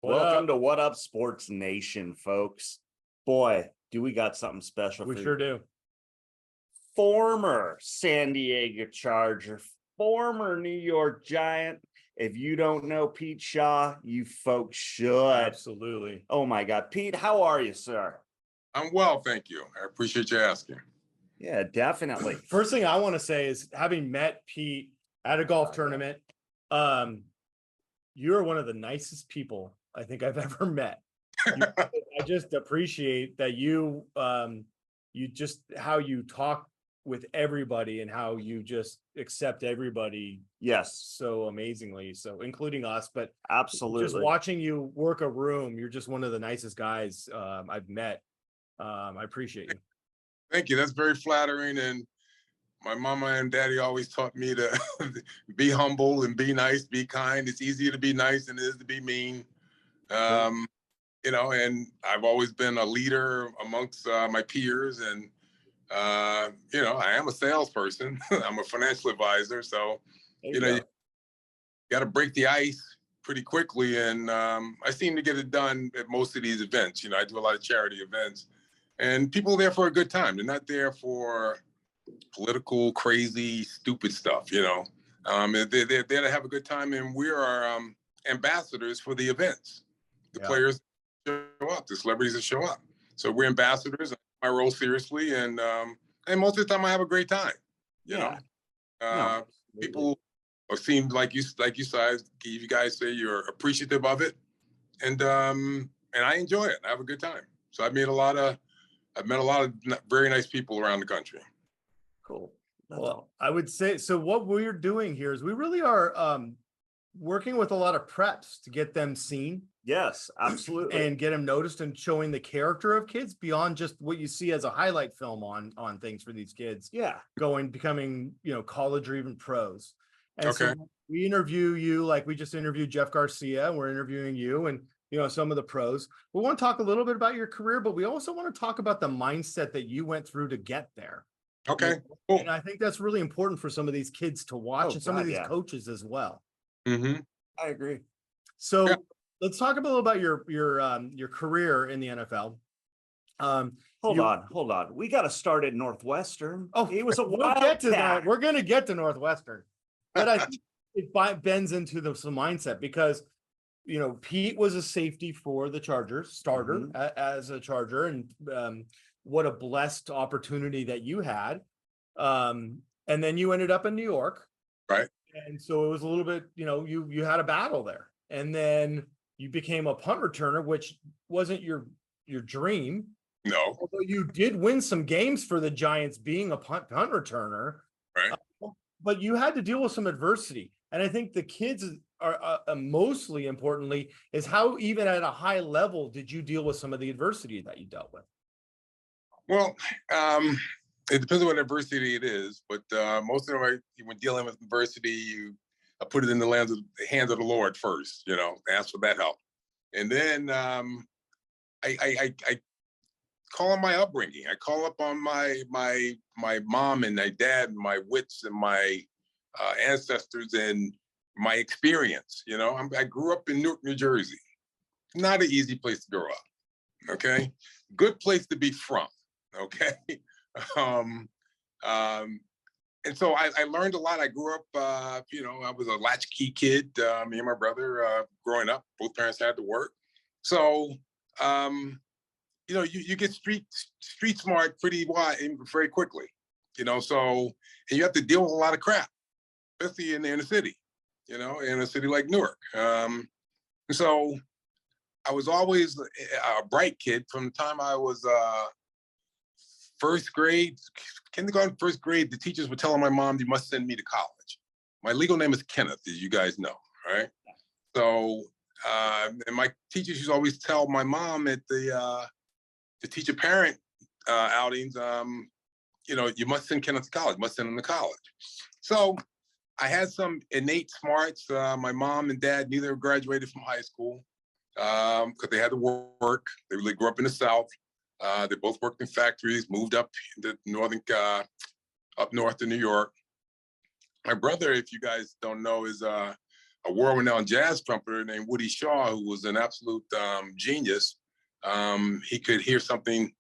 What Welcome up? to What Up Sports Nation, folks. Boy, do we got something special We for sure you. do. Former San Diego Charger, former New York Giant. If you don't know Pete Shaw, you folks should. Absolutely. Oh my God. Pete, how are you, sir? I'm well, thank you. I appreciate you asking. Yeah, definitely. First thing I want to say is, having met Pete at a golf tournament, you're one of the nicest people I think I've ever met. I just appreciate that you just how you talk with everybody and how you just accept everybody Yes, so amazingly, so including us. But absolutely. just watching you work a room, you're just one of the nicest guys I've met. I appreciate you. Thank you. That's very flattering. And my mama and daddy always taught me to be humble and be nice, be kind. It's easier to be nice than it is to be mean. And I've always been a leader amongst my peers. And, I am a salesperson. I'm a financial advisor. So, you got to break the ice pretty quickly. And I seem to get it done at most of these events. I do a lot of charity events. And people are there for a good time. They're not there for political, crazy, stupid stuff, They're there to have a good time. And we are ambassadors for the events. The players show up, the celebrities that show up. So we're ambassadors. I take my role seriously. And most of the time I have a great time, you know. People seem like you guys say you're appreciative of it. And I enjoy it. I have a good time. So I've met a lot of very nice people around the country. Cool. Well, I would say, so what we're doing here is we really are working with a lot of preps to get them seen. Yes, absolutely. And get them noticed, and showing the character of kids beyond just what you see as a highlight film on things for these kids. Yeah. Becoming, college or even pros. And Okay. so we interview you, like we just interviewed Jeff Garcia, and we're interviewing you and some of the pros. We want to talk a little bit about your career, but we also want to talk about the mindset that you went through to get there. Okay. Cool. And I think that's really important for some of these kids to watch, and some of these coaches as well. Mm-hmm. I agree. So let's talk a little about your career in the NFL. Hold on. We got to start at Northwestern. Oh, he was a we'll get to that. We're going to get to Northwestern, but I think it bends into some mindset, because Pete was a safety for the Chargers, starter as a Charger, and what a blessed opportunity that you had. And then you ended up in New York, right? And so it was a little bit, you had a battle there, and then you became a punt returner, which wasn't your dream. No. Although you did win some games for the Giants being a punt returner, right? But you had to deal with some adversity. And I think the kids are mostly importantly is how, even at a high level, did you deal with some of the adversity that you dealt with? Well, it depends on what adversity it is, but most of them, when dealing with adversity, I put it in the hands of the Lord first, ask for that help. And then I call on my upbringing. I call up on my mom and my dad and my wits and my ancestors and my experience. I grew up in Newark, New Jersey. Not an easy place to grow up. Okay, good place to be from. Okay, and so I learned a lot. I grew up, I was a latchkey kid. Me and my brother, growing up, both parents had to work. So, you get street smart pretty very quickly. So, and you have to deal with a lot of crap, especially in the inner city. In a city like Newark. And so, I was always a bright kid from the time I was first grade, kindergarten, first grade. The teachers were telling my mom, "You must send me to college." My legal name is Kenneth, as you guys know, right? So, and my teachers used to always tell my mom at the teacher-parent outings, you must send Kenneth to college, must send him to college. So I had some innate smarts. My mom and dad neither graduated from high school because they had to work. They really grew up in the South. They both worked in factories, moved up into up north to New York. My brother, if you guys don't know, is a world-renowned jazz trumpeter named Woody Shaw, who was an absolute genius. He could hear something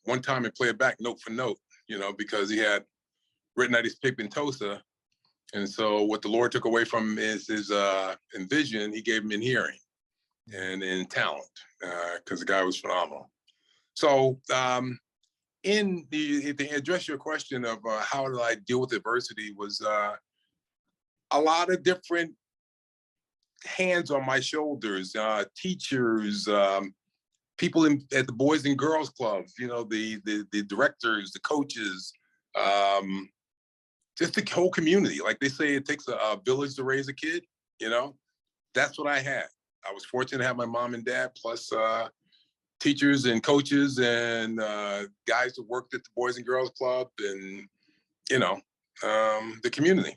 one time and play it back note for note, because he had retinitis pigmentosa. And so what the Lord took away from him is his in vision, he gave him in hearing and in talent, because the guy was phenomenal. So to address your question of how did I deal with adversity was a lot of different hands on my shoulders, teachers, people at the Boys and Girls Clubs, the directors, the coaches, just the whole community. Like they say, it takes a village to raise a kid, that's what I had. I was fortunate to have my mom and dad, plus teachers and coaches and guys that worked at the Boys and Girls Club and, the community.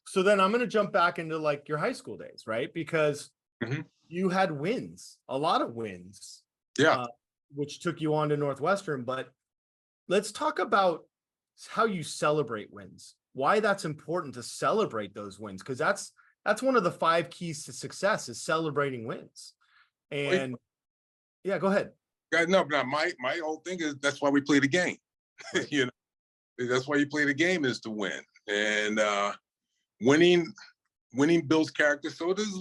So then I'm going to jump back into like your high school days, right? Because you had wins, a lot of wins, which took you on to Northwestern. But let's talk about how you celebrate wins, why that's important to celebrate those wins, because that's one of the 5 keys to success is celebrating wins. And yeah, go ahead. No, my whole thing is that's why we play the game. That's why you play the game, is to win. And winning builds character. So does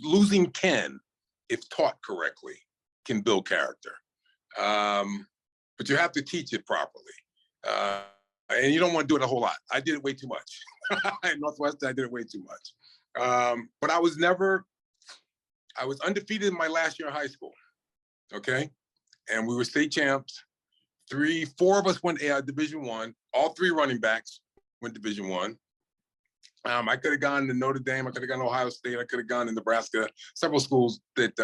losing can, if taught correctly, can build character. But you have to teach it properly. And you don't want to do it a whole lot. I did it way too much. At Northwestern, I did it way too much. But I was undefeated in my last year of high school. Okay. And we were state champs. 4 of us went Division I. All 3 running backs went Division I. I could have gone to Notre Dame. I could have gone to Ohio State. I could have gone to Nebraska. Several schools that,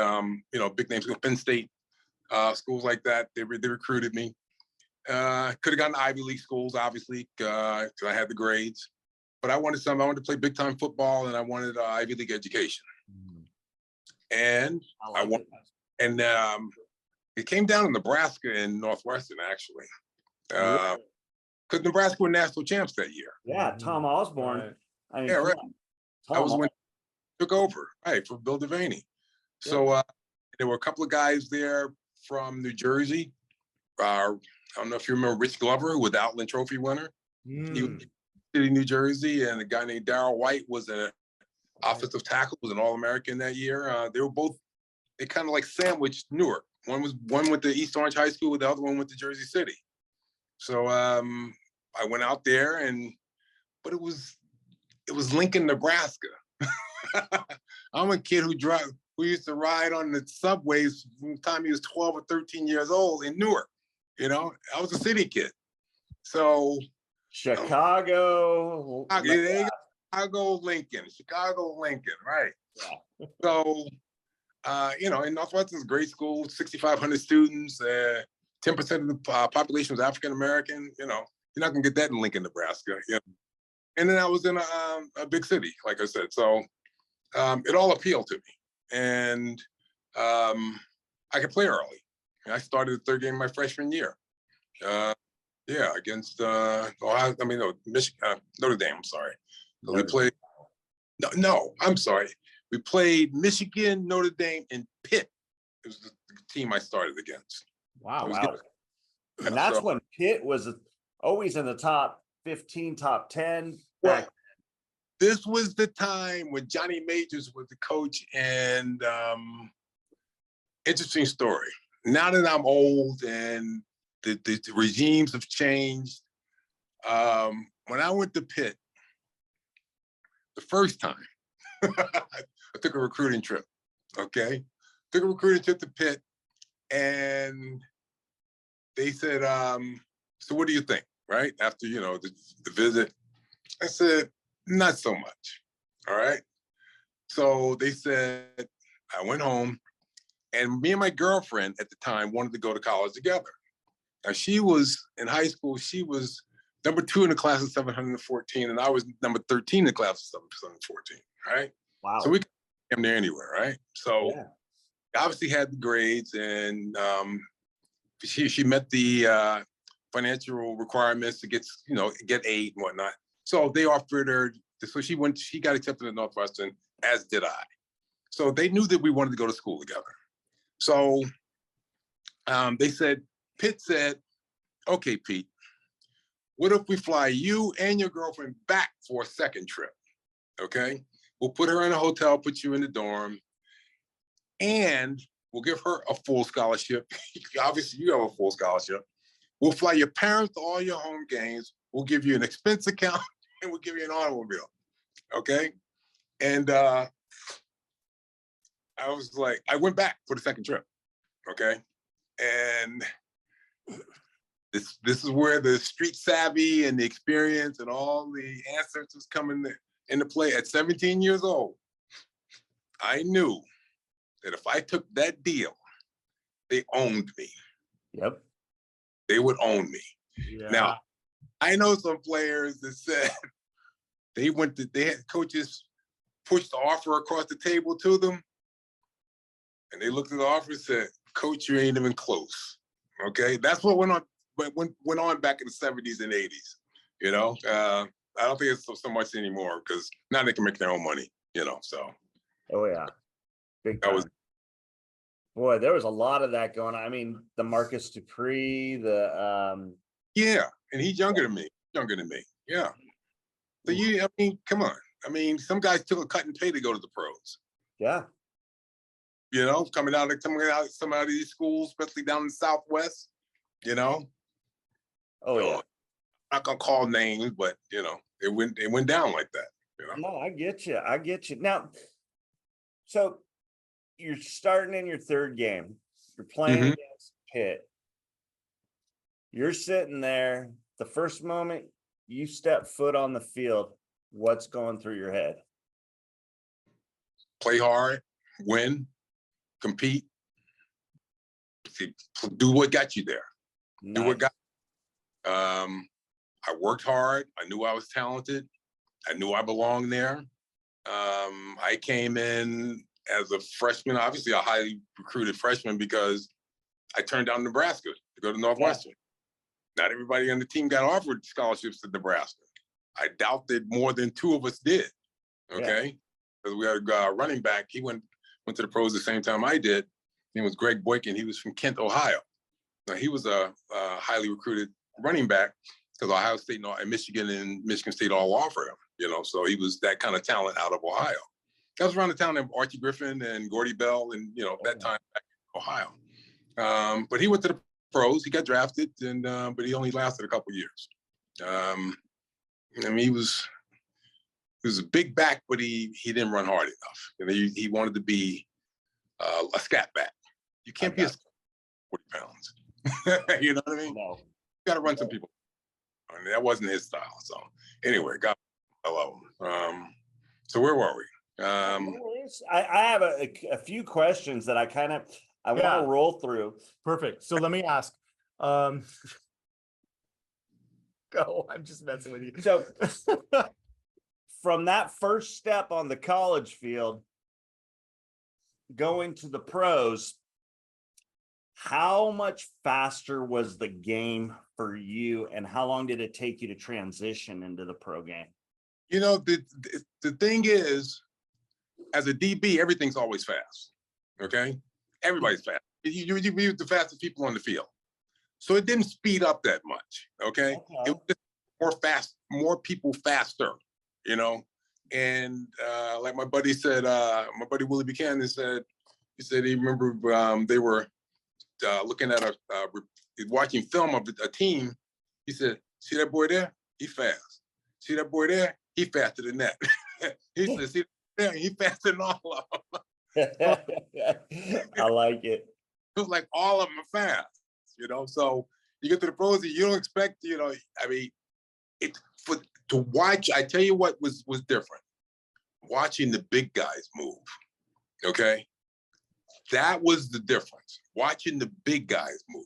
big names, Penn State, schools like that. They recruited me. Could have gone to Ivy League schools, obviously, because I had the grades. But I wanted something. I wanted to play big time football, and I wanted Ivy League education. And it came down to Nebraska and Northwestern, actually, because Nebraska were national champs that year. Yeah, Tom Osborne. Right. I mean, Yeah, right. Tom I was when he took over, right, for Bill Devaney. So there were a couple of guys there from New Jersey. I don't know if you remember Rich Glover, who was the Outland Trophy winner. He was in New Jersey, and a guy named Darryl White was an offensive tackle, was an All-American that year. They kind of like sandwiched Newark. One went to East Orange High School, the other one went to Jersey City. So I went out there, but it was Lincoln, Nebraska. I'm a kid who used to ride on the subways from the time he was 12 or 13 years old in Newark. I was a city kid. So Chicago, Lincoln, right? Yeah. So, and Northwestern's a great school, 6,500 students, 10% of the population was African American. You're not gonna get that in Lincoln, Nebraska. And then I was in a big city, like I said. So it all appealed to me, and I could play early. I started the 3rd game of my freshman year. Against Michigan, Notre Dame. I'm sorry. So we played. No, I'm sorry. We played Michigan, Notre Dame, and Pitt. It was the team I started against. Wow. And that's when Pitt was always in the top 15, top 10. Well, this was the time when Johnny Majors was the coach, and interesting story. Now that I'm old and the regimes have changed, when I went to Pitt the first time, I took a recruiting trip. Okay, took a recruiting trip to Pitt, and they said, "So what do you think?" Right after the visit, I said, "Not so much." All right. So they said, I went home, and me and my girlfriend at the time wanted to go to college together. Now, she was in high school, she was number 2 in the class of 714, and I was number 13 in the class of 714, right? Wow. So we came there anywhere, right? So obviously had the grades, and she met the financial requirements to get 8 and whatnot. So they offered her So she got accepted at Northwestern, as did I. So they knew that we wanted to go to school together. So Pitt said, okay, Pete, what if we fly you and your girlfriend back for a second trip? Okay. We'll put her in a hotel, put you in the dorm, and we'll give her a full scholarship. Obviously, you have a full scholarship. We'll fly your parents to all your home games. We'll give you an expense account, and we'll give you an automobile. Okay. And I was like, I went back for the second trip. Okay. And this is where the street savvy and the experience and all the ancestors come into play. At 17 years old, I knew that if I took that deal, they owned me. Yep. They would own me. Yeah. Now, I know some players that said they had coaches pushed the offer across the table to them, and they looked at the offer and said, Coach, you ain't even close. Okay, that's what went on back in the 70s and 80s. You know, I don't think it's so much anymore because now they can make their own money. You know, so. Oh yeah, big that time. was. Boy, there was a lot of that going on. I mean, the Marcus Dupree, the Yeah, and he's younger than me. Yeah. So I mean, come on. I mean, some guys took a cut and pay to go to the pros. yeah. You know, coming out of these schools, especially down in the Southwest. You know. Oh yeah. I'm not gonna call names, but you know, it went down like that. You know? No, I get you. Now, so you're starting in your third game. You're playing against Pitt. You're sitting there. The first moment you step foot on the field, what's going through your head? Play hard, win, compete, do what got you there. Nice. Do what got. I worked hard. I knew I was talented. I knew I belonged there. I came in as a freshman, obviously a highly recruited freshman, because I turned down Nebraska to go to Northwestern. Yeah. Not everybody on the team got offered scholarships to Nebraska. I doubt that more than two of us did. Okay, because we had a running back. He went to the pros the same time I did. His name was Greg Boykin. He was from Kent, Ohio. Now he was a highly recruited running back because Ohio State and Michigan and Michigan State all offered him. You know, so he was that kind of talent out of Ohio. That was around the time of Archie Griffin and Gordy Bell, and you know that time back in Ohio. But he went to the pros. He got drafted, and but he only lasted a couple years. I mean, he was a big back, but he didn't run hard enough. You know, he wanted to be a scat back. You can't be a 40 pounds. You know what I mean? No. You got to run some people. I mean, that wasn't his style. So anyway, I love him. So where were we? I have a few questions that I want to roll through. Perfect. So let me ask. Go. I'm just messing with you. So from that first step on the college field, going to the pros, how much faster was the game for you, and how long did it take you to transition into the pro game? You know, the thing is, as a DB, everything's always fast. Okay, everybody's fast. You're the fastest people on the field, so it didn't speed up that much. Okay, it was just more people faster. You know, and like my buddy said, my buddy Willie Buchanan said, he remember they were looking at watching film of a team. He said, "See that boy there? He fast. See that boy there? He faster than that." He said, "See that there? He faster than all of them." I like it. It was like all of them are fast, you know. So you get to the pros, and you don't expect, you know. I mean, to watch. I tell you what was different. Watching the big guys move. Okay, that was the difference. Watching the big guys move,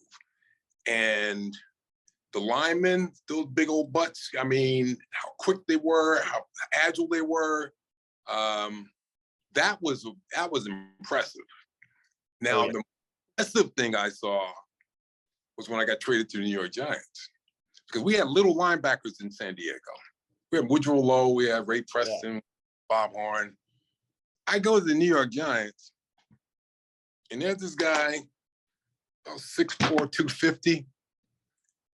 and the linemen, those big old butts. I mean, how quick they were, how agile they were. That was impressive. Now, the impressive thing I saw was when I got traded to the New York Giants, because we had little linebackers in San Diego. We had Woodrow Lowe, we had Ray Preston, Bob Horn. I go to the New York Giants, and there's this guy, 6'4", 250,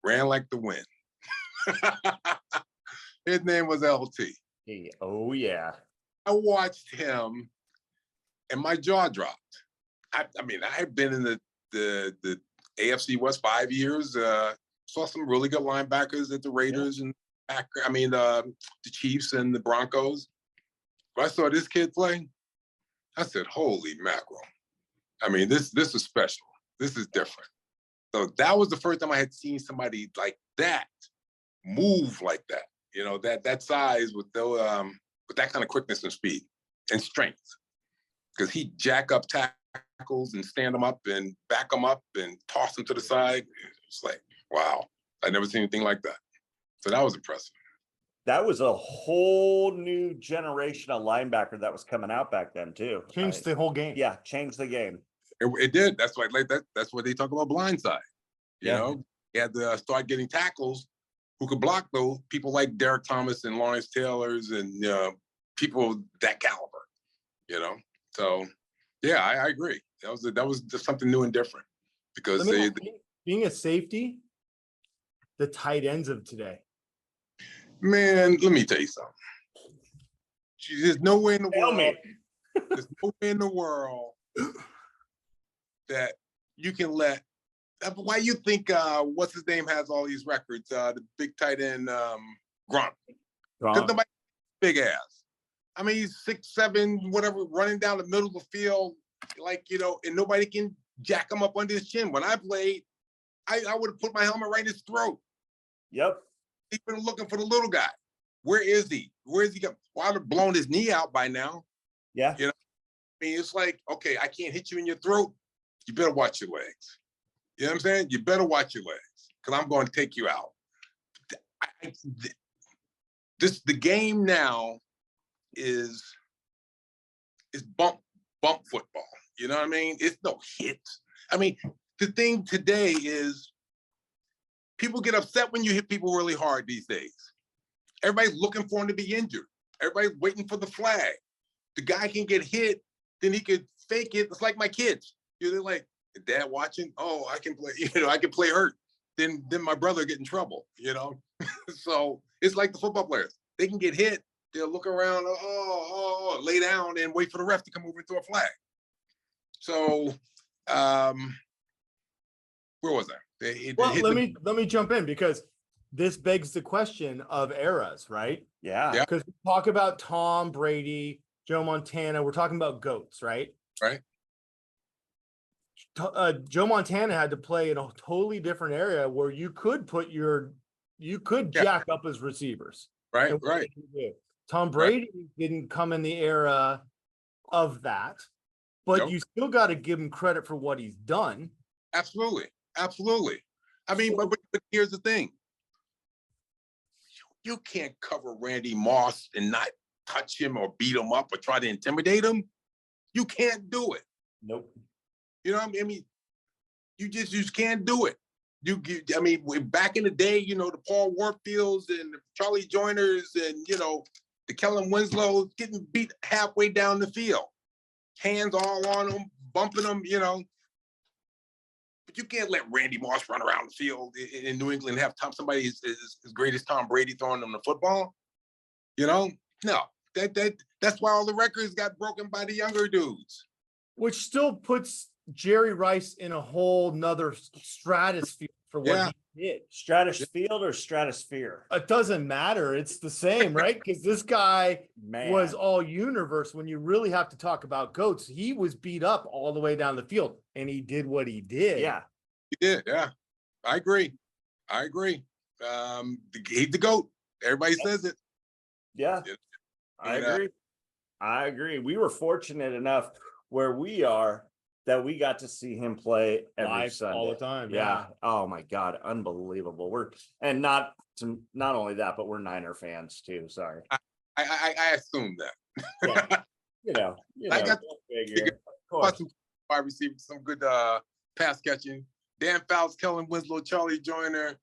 ran like the wind. His name was LT. Oh, yeah. I watched him, and my jaw dropped. I mean, I had been in the AFC West 5 years. Saw some really good linebackers at the Raiders and the Chiefs and the Broncos. When I saw this kid play, I said, "Holy mackerel!" I mean, this is special. This is different. So that was the first time I had seen somebody like that move like that. You know, that size with that kind of quickness and speed and strength, because he jack up tackles and stand them up and back them up and toss them to the side. It's like, wow, I never seen anything like that. So that was impressive. That was a whole new generation of linebacker that was coming out back then too. Changed the whole game. Yeah, changed the game. It did. That's why that's what they talk about blindside. You Yeah. know, you had to start getting tackles who could block those people like Derek Thomas and Lawrence Taylors and people that caliber. You know, so yeah, I agree. That was just something new and different, because being a safety, the tight ends of today. Man, let me tell you something. There's no way in the Tell world. me. There's no way in the world that you can let. Why you think what's his name has all these records? The big tight end Grunt. Because nobody big ass. I mean, he's 6'7", whatever, running down the middle of the field, and nobody can jack him up under his chin. When I played, I would have put my helmet right in his throat. Yep. He's been looking for the little guy. Where is he? Where is he going? Well, I'd have blown his knee out by now. Yeah. I mean, it's like, okay, I can't hit you in your throat. You better watch your legs. You know what I'm saying? You better watch your legs, because I'm going to take you out. The game now is bump football. You know what I mean? It's no hits. I mean, the thing today is people get upset when you hit people really hard these days. Everybody's looking for him to be injured. Everybody's waiting for the flag. The guy can get hit, then he could fake it. It's like my kids. They're like, Dad watching? Oh, I can play, I can play hurt. Then my brother get in trouble, So it's like the football players. They can get hit. They'll look around, lay down and wait for the ref to come over and throw a flag. So, where was I? Let me jump in, because this begs the question of eras, right? Yeah. Because we talk about Tom Brady, Joe Montana. We're talking about GOATs, right? Right. Joe Montana had to play in a totally different area where you could jack up his receivers. Right. Right. Tom Brady didn't come in the era of that, but you still got to give him credit for what he's done. Absolutely. I mean, but here's the thing. You can't cover Randy Moss and not touch him or beat him up or try to intimidate him. You can't do it. Nope. You know what I mean? You just can't do it. Back in the day, the Paul Warfields and the Charlie Joiners and, the Kellen Winslows getting beat halfway down the field. Hands all on them, bumping them, But you can't let Randy Moss run around the field in New England and have somebody as great as Tom Brady throwing them the football. No, that's why all the records got broken by the younger dudes. Which still puts Jerry Rice in a whole nother stratosphere for what he did. Stratofield or stratosphere? It doesn't matter. It's the same, right? Because this guy was all universe. When you really have to talk about GOATs, he was beat up all the way down the field, and he did what he did. Yeah. He did, yeah. I agree. He's the GOAT. Everybody says it. Yeah. I agree. We were fortunate enough where we are that we got to see him play every Sunday. All the time. Yeah. Oh my God. Unbelievable. Not only that, but we're Niner fans too. Sorry. I assume that. Yeah. I got some wide receivers, some good pass catching. Dan Fouts, Kellen Winslow, Charlie Joyner,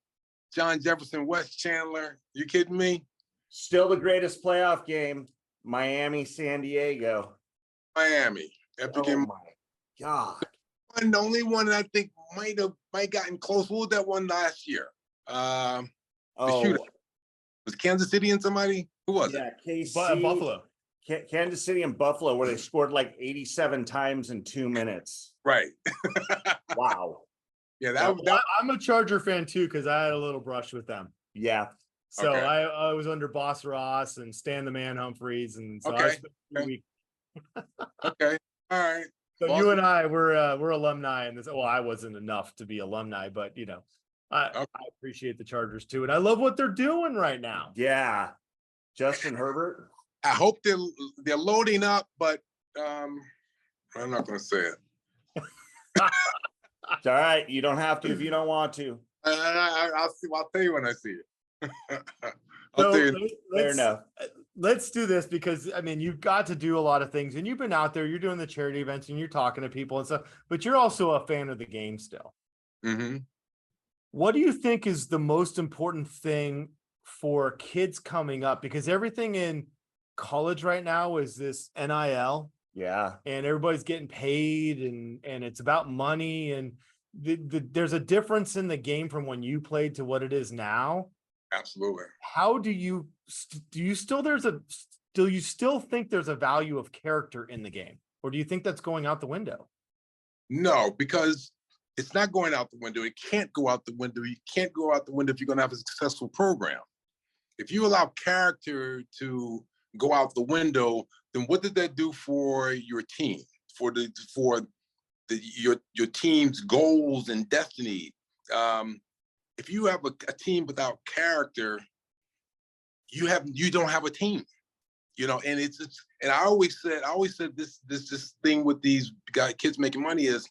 John Jefferson, Wes Chandler. You kidding me? Still the greatest playoff game, Miami, San Diego. Miami. Epic Oh game. my God. And the only one that I think might gotten close. What was that one last year? The shooter. Was Kansas City and somebody? Who was it? KC, Buffalo. Kansas City and Buffalo, where they scored like 87 times in 2 minutes. Right. Wow. Yeah, I'm a Charger fan too, because I had a little brush with them. Yeah. So Okay. I was under Boss Ross and Stan the Man Humphreys, and so I Okay. spent 3 weeks. Okay. All right. So Boston. you and I we're alumni, and this. Well, I wasn't enough to be alumni, but I appreciate the Chargers too, and I love what they're doing right now. Yeah. Justin Herbert. I hope they're loading up, but I'm not going to say it. It's all right. You don't have to if you don't want to. I'll see. I'll tell you when I see it. So I'll tell you. Fair enough. Let's do this, because I mean, you've got to do a lot of things, and you've been out there, you're doing the charity events, and you're talking to people and stuff, but you're also a fan of the game still. Mm-hmm. What do you think is the most important thing for kids coming up? Because everything in college right now is this NIL, Yeah. and everybody's getting paid, and it's about money, and there's a difference in the game from when you played to what it is now. Absolutely. How do you still think there's a value of character in the game, or do you think that's going out the window? No, because it's not going out the window. It can't go out the window. You can't go out the window if you're going to have a successful program. If you allow character to go out the window, then what did that do for your team, for your team's goals and destiny? If you have a team without character, you don't have a team, and and I always said this thing with these kids making money is,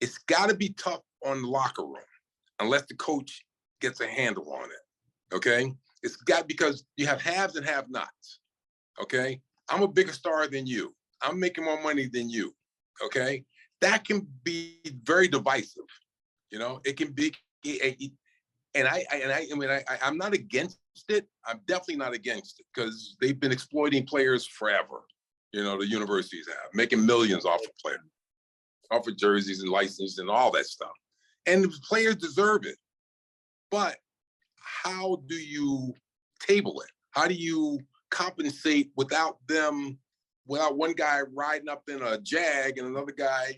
it's got to be tough on the locker room unless the coach gets a handle on it. Okay, it's got, because you have haves and have-nots. Okay, I'm a bigger star than you. I'm making more money than you. Okay, that can be very divisive. It can be. I'm not against it. I'm definitely not against it, because they've been exploiting players forever. The universities have, making millions off of players, off of jerseys and licenses and all that stuff. And the players deserve it. But how do you table it? How do you compensate without one guy riding up in a Jag and another guy,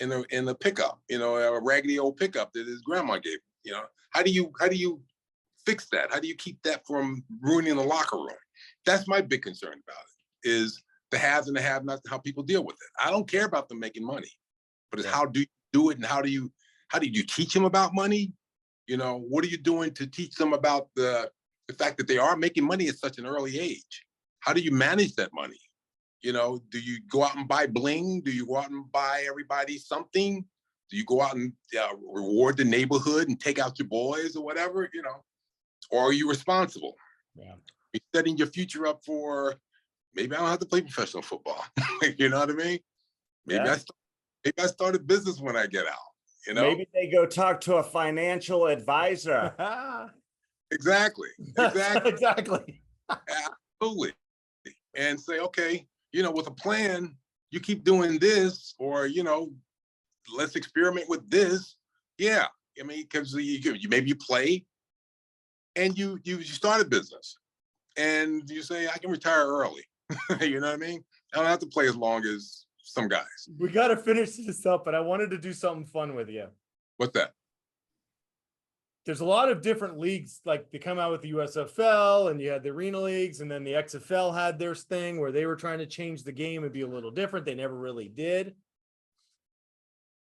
in a pickup, a raggedy old pickup that his grandma gave him? How do you fix that? How do you keep that from ruining the locker room? That's my big concern about it, is the haves and the have-nots, how people deal with it. I don't care about them making money, but it's how do you do it, and how do you teach them about money? What are you doing to teach them about the fact that they are making money at such an early age? How do you manage that money? Do you go out and buy bling? Do you go out and buy everybody something? Do you go out and reward the neighborhood and take out your boys or whatever? Or are you responsible? Yeah. You're setting your future up for, maybe I don't have to play professional football. You know what I mean? Maybe I start a business when I get out. Maybe they go talk to a financial advisor. Exactly. Exactly. Absolutely. And say, okay, with a plan, you keep doing this, or, let's experiment with this. Yeah. Because maybe you play and you start a business and you say, I can retire early. You know what I mean? I don't have to play as long as some guys. We got to finish this up, but I wanted to do something fun with you. What's that? There's a lot of different leagues, like they come out with the USFL, and you had the arena leagues, and then the XFL had their thing where they were trying to change the game and be a little different. They never really did.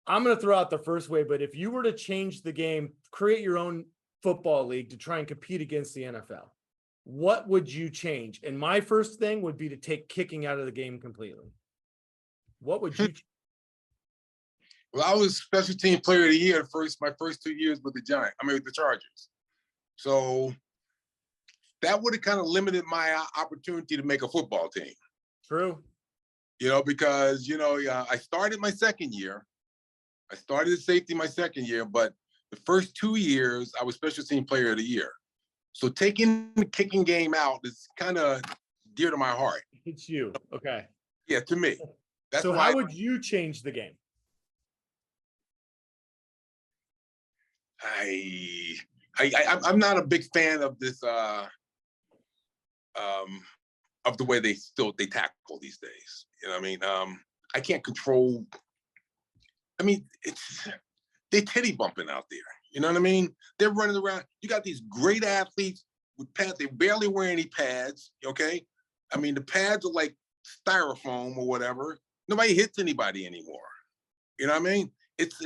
I'm going to throw out the first way, but if you were to change the game, create your own football league to try and compete against the NFL, what would you change? And my first thing would be to take kicking out of the game completely. What would you change? Well, I was special team player of the year my first 2 years with the Chargers. So that would have kind of limited my opportunity to make a football team. True. Because, I started my second year. I started at safety my second year, but the first 2 years I was special team player of the year. So taking the kicking game out is kind of dear to my heart. It's you. Okay. Yeah, to me. That's So why how would you change the game? I'm not a big fan of this of the way they tackle these days. You know what I mean? I can't control. I mean, they're titty bumping out there. You know what I mean? They're running around. You got these great athletes with pads. They barely wear any pads. Okay. I mean, the pads are like styrofoam or whatever. Nobody hits anybody anymore. You know what I mean? It's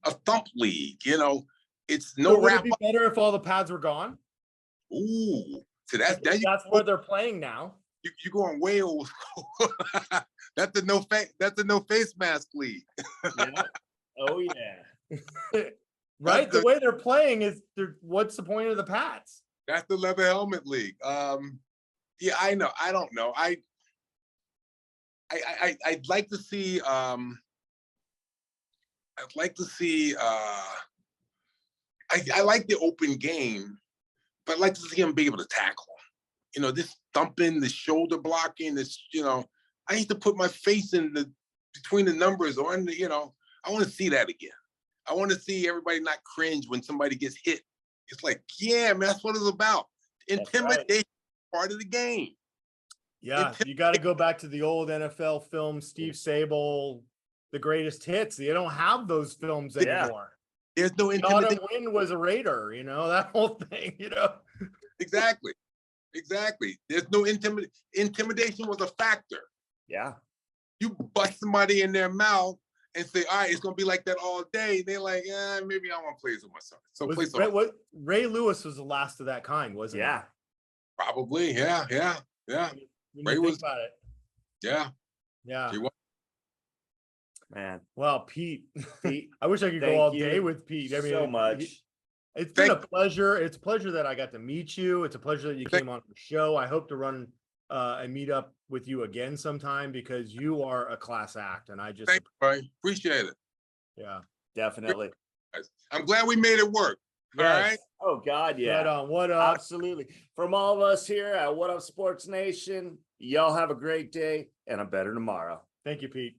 a thump league. You know, it's no So would wrap. it be better if all the pads were gone? Ooh, so That's where they're playing now. You're going way old school. That's a no face mask league. Yeah. Oh yeah. Right. The way they're playing is what's the point of the pads? That's the leather helmet league. Yeah, I know. I don't know. I'd like to see I like the open game, but I'd like to see him be able to tackle. You know, this thumping, the shoulder blocking, this, you know, I used to put my face between the numbers or in the, you know, I want to see that again. I want to see everybody not cringe when somebody gets hit. It's like, yeah, man, that's what it's about. Intimidation part of the game. Yeah, you got to go back to the old NFL film, Steve Sable, the greatest hits. You don't have those films anymore. There's no intimidation. Autumn Wind was a Raider, you know, that whole thing, you know. Exactly. There's no intimidation was a factor. Yeah. You bust somebody in their mouth and say, all right, it's going to be like that all day. They're like, yeah, maybe I want to play with myself. So Ray Lewis was the last of that kind, wasn't he? Probably. Yeah. Ray was about it. Yeah. Man. Well, Pete, I wish I could go all day with Pete. I mean, so much. It's been a pleasure. It's a pleasure that I got to meet you. It's a pleasure that you came on the show. I hope to run a meetup with you again sometime because you are a class act, and I just appreciate it. Yeah, definitely. I'm glad we made it work. Yes. All right. Oh God, yeah. Right on. What up? Absolutely. From all of us here at What Up Sports Nation, y'all have a great day and a better tomorrow. Thank you, Pete.